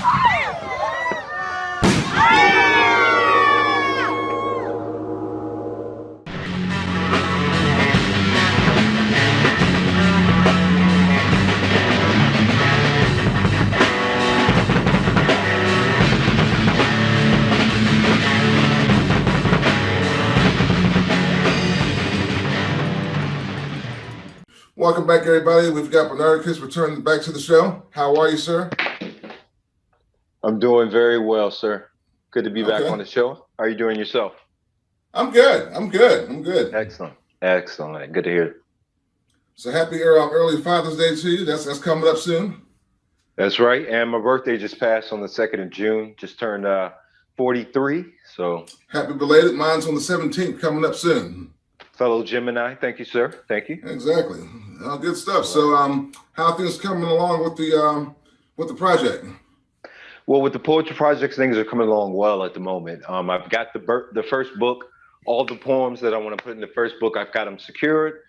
Welcome back, everybody. We've got Bernardicus returning back to the show. How are you, sir? I'm doing very well, sir. Good to be back on the show. How are you doing yourself? I'm good. I'm good. Excellent. Good to hear. So happy early Father's Day to you. That's coming up soon. That's right. And my birthday just passed on the 2nd of June. Just turned 43. So happy belated. Mine's on the 17th, coming up soon. Fellow Gemini. Thank you, sir. Thank you. Exactly. Good stuff. So how are things coming along with the project? Well, with the poetry projects, things are coming along well at the moment. I've got the first book, all the poems that I want to put in the first book, I've got them secured,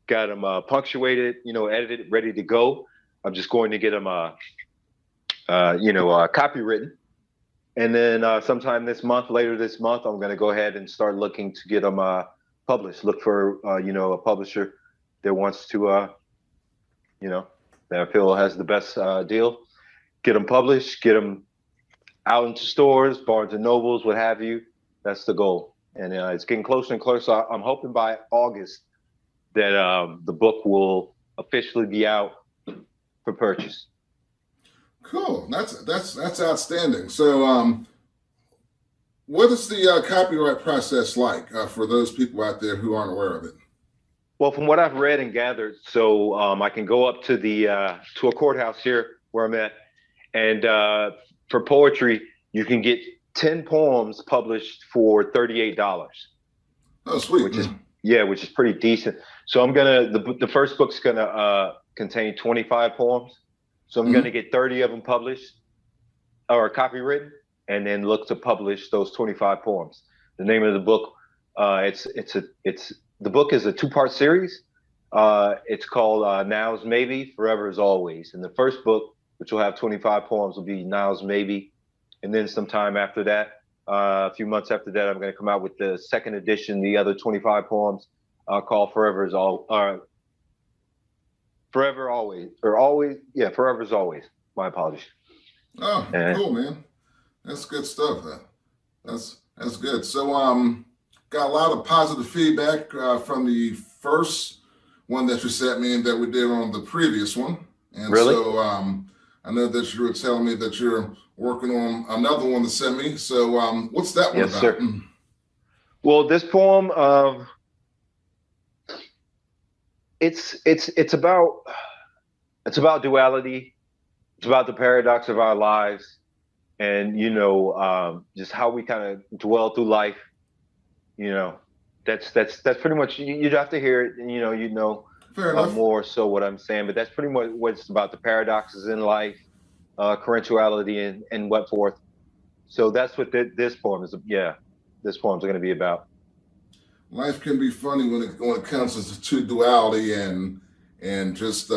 got them punctuated, edited, ready to go. I'm just going to get them, copywritten. And then sometime later this month, I'm going to go ahead and start looking to get them published. Look for, a publisher that wants to, that I feel has the best deal. Get them published, get them out into stores, Barnes and Nobles, what have you. That's the goal. And it's getting closer and closer. I'm hoping by August that the book will officially be out for purchase. Cool. That's outstanding. So what is the copyright process like for those people out there who aren't aware of it? Well, from what I've read and gathered, so I can go up to to a courthouse here where I'm at, and for poetry, you can get 10 poems published for $38. Oh, sweet. Which is pretty decent. So the first book's gonna contain 25 poems. So I'm gonna get 30 of them published or copywritten, and then look to publish those 25 poems. The name of the book, the book is a 2-part series. It's called Now's Maybe, Forever is Always. And the first book, which will have 25 poems, will be Now's Maybe. And then sometime after that, a few months after that, I'm going to come out with the second edition, the other 25 poems called Forever is Always. Forever is Always. My apologies. Oh, cool, man. That's good stuff. That's good. So got a lot of positive feedback from the first one that you sent me and that we did on the previous one. And really? So I know that you were telling me that you're working on another one to send me. So what's that one about? Sir. Well, this poem, it's about duality. It's about the paradox of our lives, and just how we kind of dwell through life. That's pretty much, you'd have to hear it, Fair enough. More so what I'm saying, but that's pretty much what it's about, the paradoxes in life, currentuality and what forth. So that's what this poem is. Yeah, this poem's going to be about. Life can be funny when it comes to duality and just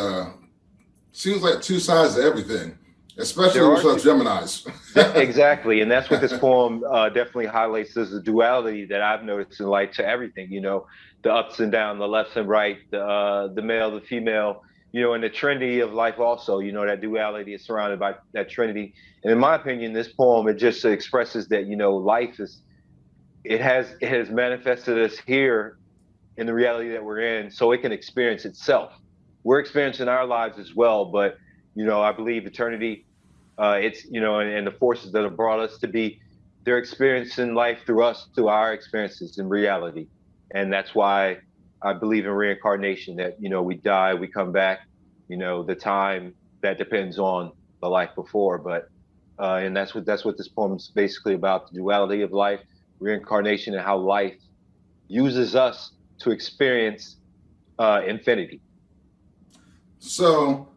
seems like two sides to everything, especially with such Geminis. Exactly, and that's what this poem definitely highlights, is the duality that I've noticed in life to everything. The ups and downs, the left and right, the male, the female, and the trinity of life also. That duality is surrounded by that trinity. And in my opinion, this poem, it just expresses that life has manifested us here in the reality that we're in, so it can experience itself. We're experiencing our lives as well, but I believe eternity, it's and the forces that have brought us to be, they're experiencing life through us, through our experiences in reality. And that's why I believe in reincarnation, that we die, we come back, the time that depends on the life before. But and that's what this poem is basically about, the duality of life, reincarnation, and how life uses us to experience infinity. So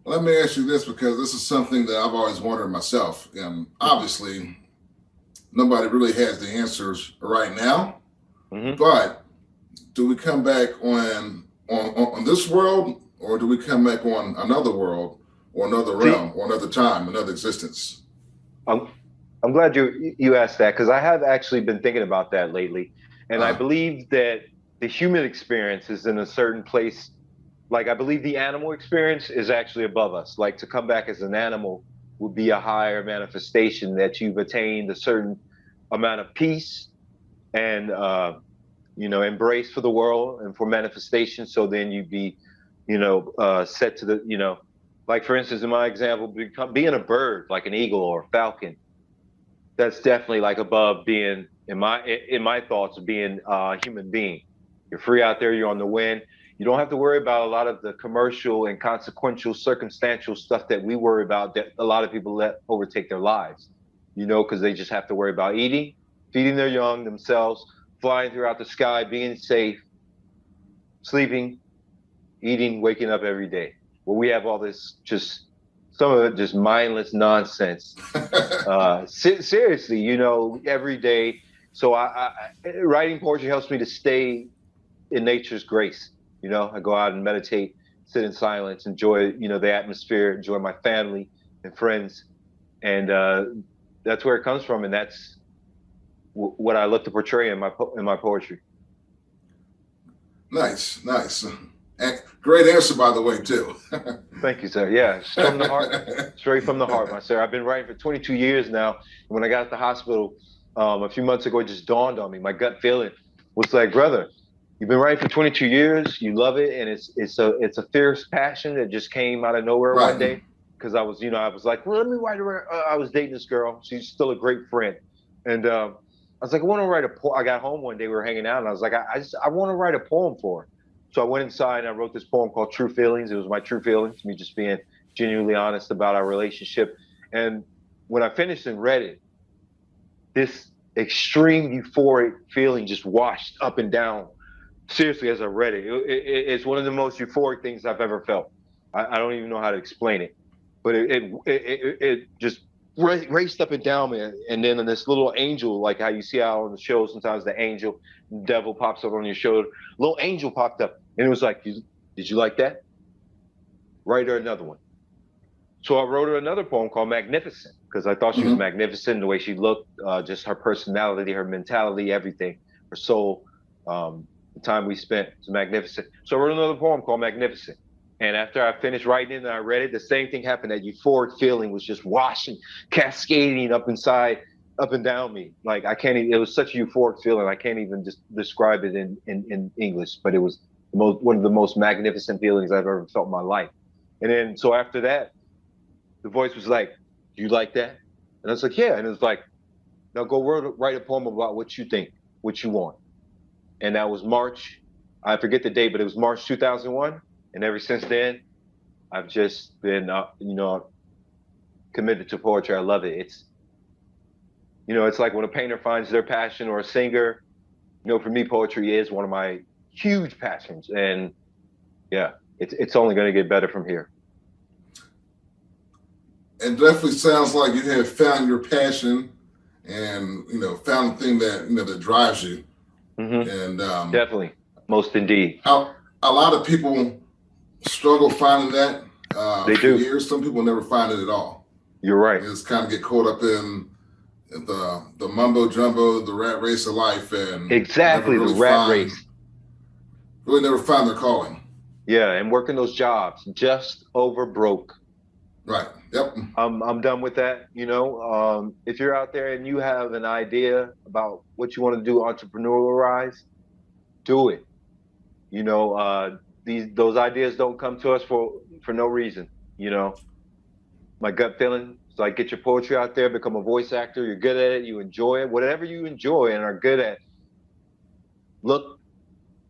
let me ask you this, because this is something that I've always wondered myself. Obviously, nobody really has the answers right now. Mm-hmm. But do we come back on this world, or do we come back on another world, or another realm, or another time, another existence? I'm I'm glad you asked that because I have actually been thinking about that lately, and I Uh, believe that the human experience is in a certain place. Like I believe the animal experience is actually above us. Like to come back as an animal would be a higher manifestation that you've attained a certain amount of peace and embrace for the world and for manifestation. So then you'd be, set to the, like for instance, in my example, being a bird, like an eagle or a falcon. That's definitely like above being in my thoughts of being a human being. You're free out there. You're on the wind. You don't have to worry about a lot of the commercial and consequential, circumstantial stuff that we worry about that a lot of people let overtake their lives. Because they just have to worry about eating, feeding their young, themselves, flying throughout the sky, being safe, sleeping, eating, waking up every day. Well, we have all this just some of it just mindless nonsense seriously, every day. So writing poetry helps me to stay in nature's grace. I go out and meditate, sit in silence, enjoy, the atmosphere, enjoy my family and friends. And that's where it comes from. And that's what I look to portray in my poetry. nice, nice. And great answer, by the way, too. Thank you, sir. Yeah, it's from the heart, straight from the heart, my sir. I've been writing for 22 years now. When I got at the hospital a few months ago, it just dawned on me. My gut feeling was like, brother, you've been writing for 22 years. You love it, and it's a fierce passion that just came out of nowhere one Right. day. Because I was like, well, let me write. I was dating this girl. She's still a great friend, and I was like, I want to write a poem. I got home one day, we were hanging out, and I was like, I want to write a poem for her. So I went inside and I wrote this poem called True Feelings. It was my true feelings, me just being genuinely honest about our relationship. And when I finished and read it, this extreme euphoric feeling just washed up and down. Seriously, as I read it, it's one of the most euphoric things I've ever felt. I don't even know how to explain it, but it just raced up and down, man. And then this little angel, like how you see out on the show, sometimes the angel, the devil pops up on your shoulder. Little angel popped up, and it was like, "Did you like that? Write her another one." So I wrote her another poem called Magnificent because I thought she was Hmm. magnificent, the way she looked, just her personality, her mentality, everything, her soul, the time we spent was magnificent. So I wrote another poem called Magnificent. And after I finished writing it and I read it, the same thing happened. That euphoric feeling was just washing, cascading up and down me. Like I can't even, it was such a euphoric feeling. I can't even just describe it in English, but it was one of the most magnificent feelings I've ever felt in my life. And then, so after that, the voice was like, "Do you like that?" And I was like, "Yeah." And it was like, "Now go write a poem about what you think, what you want." And that was March. I forget the date, but it was March 2001. And ever since then, I've just been, committed to poetry. I love it. It's like when a painter finds their passion or a singer. For me, poetry is one of my huge passions, and yeah, it's only going to get better from here. It definitely sounds like you have found your passion and found the thing that that drives you. Hmm. And Definitely, most indeed, how a lot of people struggle finding that they for do. years. Some people never find it at all. You're right. They just kind of get caught up in the mumbo jumbo, the rat race of life, and never Exactly, the rat race. really never find their calling. Yeah, and working those jobs just over broke. Right. Yep. I'm done with that. If you're out there and you have an idea about what you want to do entrepreneurialize, do it. Those ideas don't come to us for no reason. You know, my gut feeling is like get your poetry out there, become a voice actor. You're good at it, you enjoy it, whatever you enjoy and are good at. Look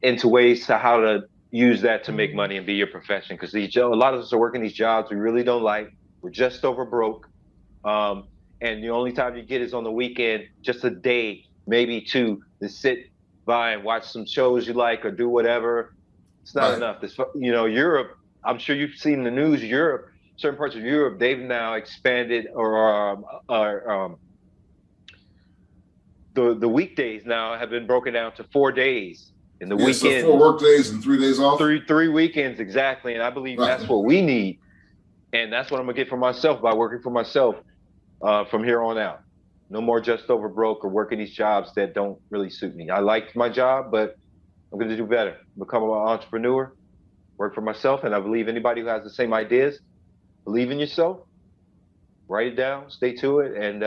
into ways to how to use that to make money and be your profession. Because a lot of us are working these jobs we really don't like. We're just over broke. Um, and the only time you get is on the weekend, just a day, maybe two, to sit by and watch some shows you like or do whatever. It's not Right. enough. Europe, I'm sure you've seen the news, Europe, certain parts of Europe, they've now expanded the weekdays now have been broken down to 4 days. And the Yeah. So 4 work weekends, days and 3 days off. three weekends exactly. And I believe Right. that's what we need. And that's what I'm gonna get for myself by working for myself. from here on out. No more just over broke or working these jobs that don't really suit me. I like my job, but I'm going to do better. Become an entrepreneur, work for myself, and I believe anybody who has the same ideas, believe in yourself, write it down, stay to it, and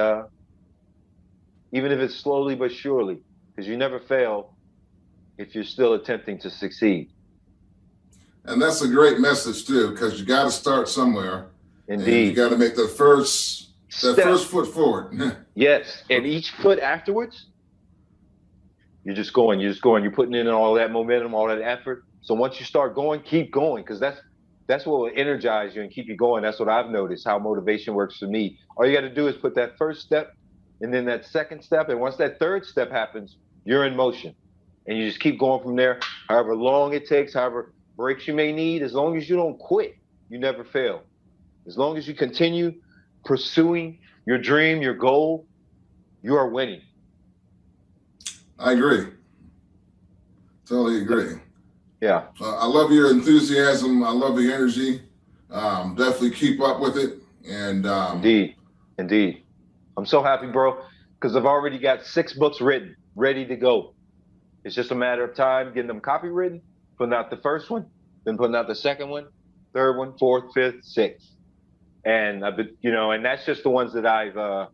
even if it's slowly but surely, because you never fail if you're still attempting to succeed. And that's a great message too, because you got to start somewhere. Indeed. And you got to make the first foot forward. Yes, and each foot afterwards, you're just going. You're putting in all that momentum, all that effort. So once you start going, keep going, because that's what will energize you and keep you going. That's what I've noticed, how motivation works for me. All you got to do is put that first step and then that second step. And once that third step happens, you're in motion. And you just keep going from there, however long it takes, however breaks you may need. As long as you don't quit, you never fail. As long as you continue pursuing your dream, your goal, you are winning. I agree. Totally agree. Yeah. I love your enthusiasm. I love the energy. Definitely keep up with it. And Indeed. I'm so happy, bro, because I've already got 6 books written, ready to go. It's just a matter of time getting them copywritten, putting out the first one, then putting out the second one, third one, fourth, fifth, sixth. And I've been, and that's just the ones that I've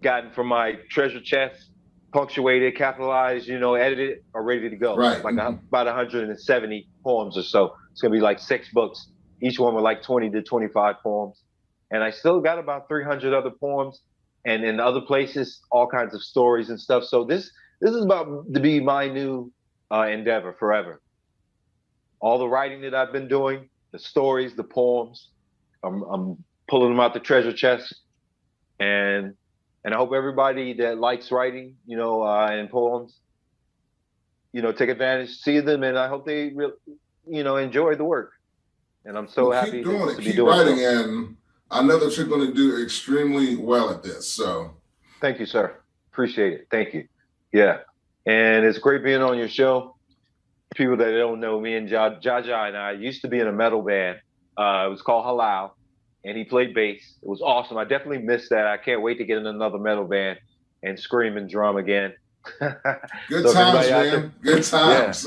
gotten from my treasure chest, punctuated, capitalized, edited, are ready to go. Right. Like about 170 poems or so. It's going to be like 6 books, each one with like 20 to 25 poems. And I still got about 300 other poems, and in other places, all kinds of stories and stuff. So this is about to be my new endeavor forever. All the writing that I've been doing, the stories, the poems, I'm pulling them out the treasure chest, and I hope everybody that likes writing, and poems, take advantage, see them, and I hope they, enjoy the work. And I'm so happy to be doing keep writing, so. and I know that you're going to do extremely well at this. So, thank you, sir. Appreciate it. Thank you. Yeah, and it's great being on your show. People that don't know me and Jaja and I used to be in a metal band. It was called Halal, and he played bass. It was awesome. I definitely missed that. I can't wait to get in another metal band and scream and drum again. Good times, man. Good times.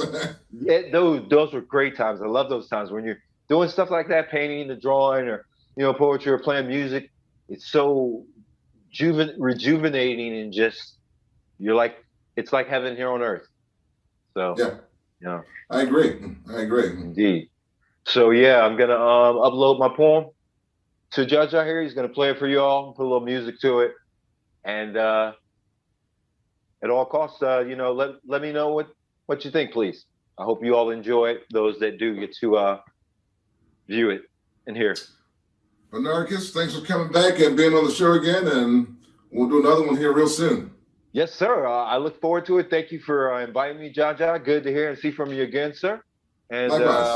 Yeah, those were great times. I love those times when you're doing stuff like that, painting, the drawing, or poetry, or playing music. It's so rejuvenating, and just it's like heaven here on earth. So yeah, I agree. Indeed. So yeah, I'm gonna upload my poem to Judge out here. He's gonna play it for you all, put a little music to it, and at all costs, let me know what you think, please. I hope you all enjoy it. Those that do get to view it and hear it. Bernardicus, thanks for coming back and being on the show again, and we'll do another one here real soon. Yes, sir. I look forward to it. Thank you for inviting me, Jaja. Good to hear and see from you again, sir. And I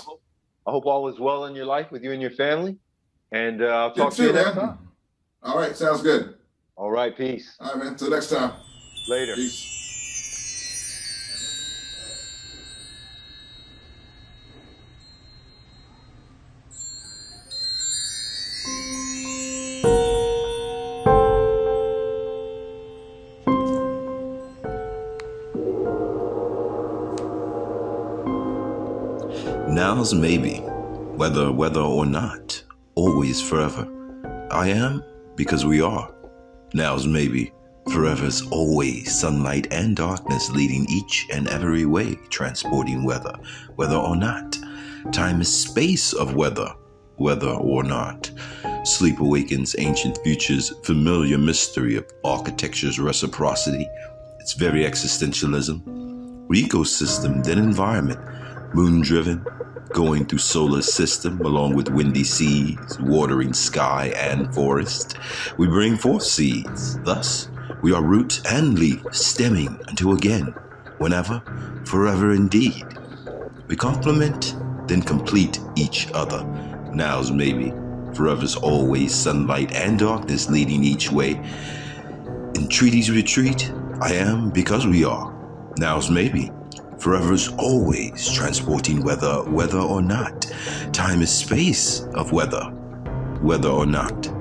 hope all is well in your life with you and your family. And I'll talk to you next time. All right, sounds good. All right, peace. All right, man. Till next time. Later. Peace. Now's maybe, whether or not, always forever. I am because we are. Now's maybe, forever's always, sunlight and darkness leading each and every way, transporting whether or not. Time is space of whether or not. Sleep awakens ancient futures, familiar mystery of architecture's reciprocity, its very existentialism. Ecosystem, then environment, moon-driven, going through solar system along with windy seas, watering sky and forest. We bring forth seeds. Thus, we are root and leaf, stemming until again, whenever, forever indeed. We complement, then complete each other. Now's maybe, forever's always, sunlight and darkness leading each way. In treaties retreat, I am because we are. Now's maybe, forever's always, transporting whether or not. Time is space of whether or not.